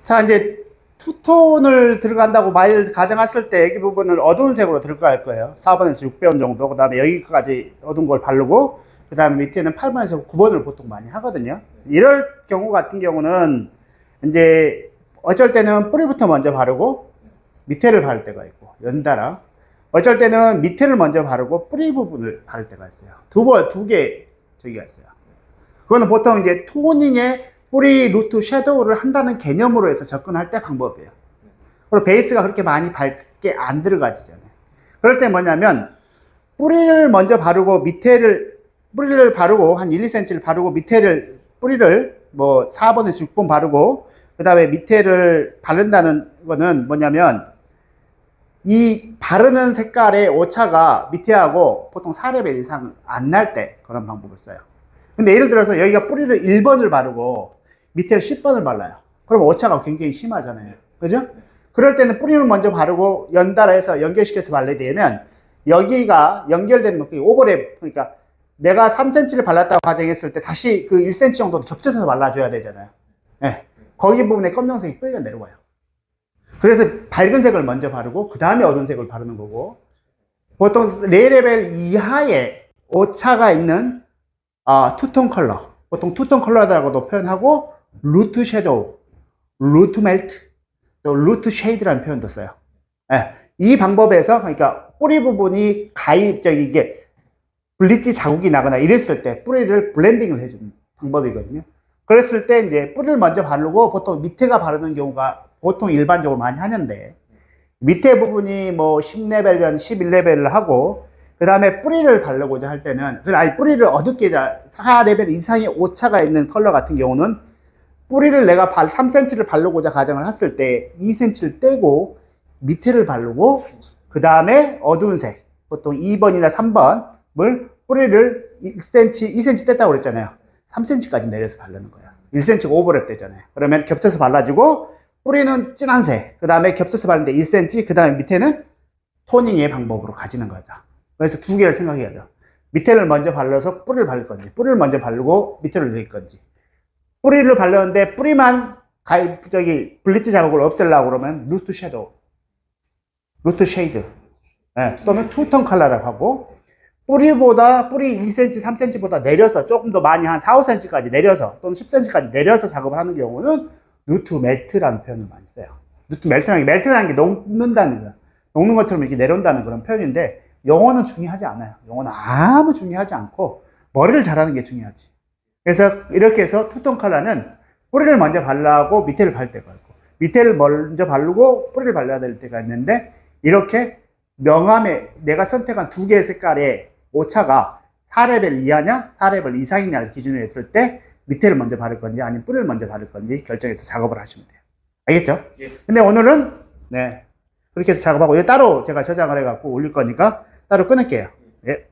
자, 이제 투톤을 들어간다고 만일 가정했을 때 여기 부분을 어두운 색으로 들어갈 거예요. 4번에서 6번 정도. 그 다음에 여기까지 어두운 걸 바르고, 그 다음에 밑에는 8번에서 9번을 보통 많이 하거든요. 이럴 경우 같은 경우는 이제 어쩔 때는 뿌리부터 먼저 바르고 밑에를 바를 때가 있고, 연달아. 어쩔 때는 밑에를 먼저 바르고 뿌리 부분을 바를 때가 있어요. 두 개 저기가 있어요. 그거는 보통 이제 토닝에 뿌리 루트 섀도우를 한다는 개념으로 해서 접근할 때 방법이에요. 그리고 베이스가 그렇게 많이 밝게 안 들어가지잖아요. 그럴 때 뭐냐면 뿌리를 먼저 바르고 뿌리를 바르고 한 1, 2cm를 바르고 뿌리를 뭐 4번에서 6번 바르고 그 다음에 밑에를 바른다는 거는 뭐냐면 이 바르는 색깔의 오차가 밑에하고 보통 4레벨 이상 안 날 때 그런 방법을 써요. 근데 예를 들어서 여기가 뿌리를 1번을 바르고 밑에를 10번을 발라요. 그럼 오차가 굉장히 심하잖아요. 그죠? 그럴 때는 뿌리를 먼저 바르고 연달아서 연결시켜서 발라야 되면 여기가 연결되는 그 오버랩, 그러니까 내가 3cm를 발랐다고 가정했을 때 다시 그 1cm 정도 겹쳐서 발라줘야 되잖아요. 네. 거기 부분에 검정색이 뿌리가 내려와요. 그래서 밝은 색을 먼저 바르고 그 다음에 어두운 색을 바르는 거고, 보통 4레벨 이하의 오차가 있는 투톤 컬러, 보통 투톤 컬러라고도 표현하고 루트 섀도우, 루트 멜트, 또 루트 쉐이드라는 표현도 써요. 네. 이 방법에서 그러니까 뿌리 부분이 이게 블리치 자국이 나거나 이랬을 때 뿌리를 블렌딩을 해주는 방법이거든요. 그랬을 때 이제 뿌리를 먼저 바르고 보통 밑에가 바르는 경우가 보통 일반적으로 많이 하는데, 밑에 부분이 뭐 10레벨이나 11레벨을 하고 그 다음에 뿌리를 바르고자 할 때는, 아니 뿌리를 어둡게 4레벨 이상의 오차가 있는 컬러 같은 경우는 뿌리를 내가 3cm를 바르고자 가정을 했을 때 2cm를 떼고 밑에를 바르고 그 다음에 어두운 색, 보통 2번이나 3번을 뿌리를 1cm, 2cm 뗐다고 그랬잖아요. 3cm까지 내려서 바르는 거야. 1cm가 오버랩 되잖아요. 그러면 겹쳐서 발라주고 뿌리는 진한 색, 그 다음에 겹쳐서 바르는데 1cm, 그 다음에 밑에는 토닝의 방법으로 가지는 거죠. 그래서 두 개를 생각해야 돼요. 밑에를 먼저 발라서 뿌리를 바를 건지, 뿌리를 먼저 바르고 밑에를 넣을 건지. 뿌리를 바르는데 뿌리만 블리치 자국을 없애려고 그러면 루트 섀도우, 루트 쉐이드, 네, 또는 투톤 컬러라고 하고, 뿌리 2cm, 3cm보다 내려서 조금 더 많이 한 4, 5cm까지 내려서 또는 10cm까지 내려서 작업을 하는 경우는 루트 멜트라는 표현을 많이 써요. 루트 멜트라는 게 녹는다는 거야. 녹는 것처럼 이렇게 내려온다는 그런 표현인데, 영어는 중요하지 않아요. 영어는 아무 중요하지 않고 머리를 잘하는 게 중요하지. 그래서 이렇게 해서 투톤 컬러는 뿌리를 먼저 발라고 밑에를 바를 때가 있고, 밑에를 먼저 바르고 뿌리를 발라야 될 때가 있는데, 이렇게 명암에 내가 선택한 두 개의 색깔의 오차가 4레벨 이하냐 4레벨 이상이냐를 기준으로 했을 때 밑에를 먼저 바를 건지 아니면 뿌리를 먼저 바를 건지 결정해서 작업을 하시면 돼요. 알겠죠? 예. 근데 오늘은 네 그렇게 해서 작업하고, 이거 따로 제가 저장을 해갖고 올릴 거니까 따로 끊을게요. 예.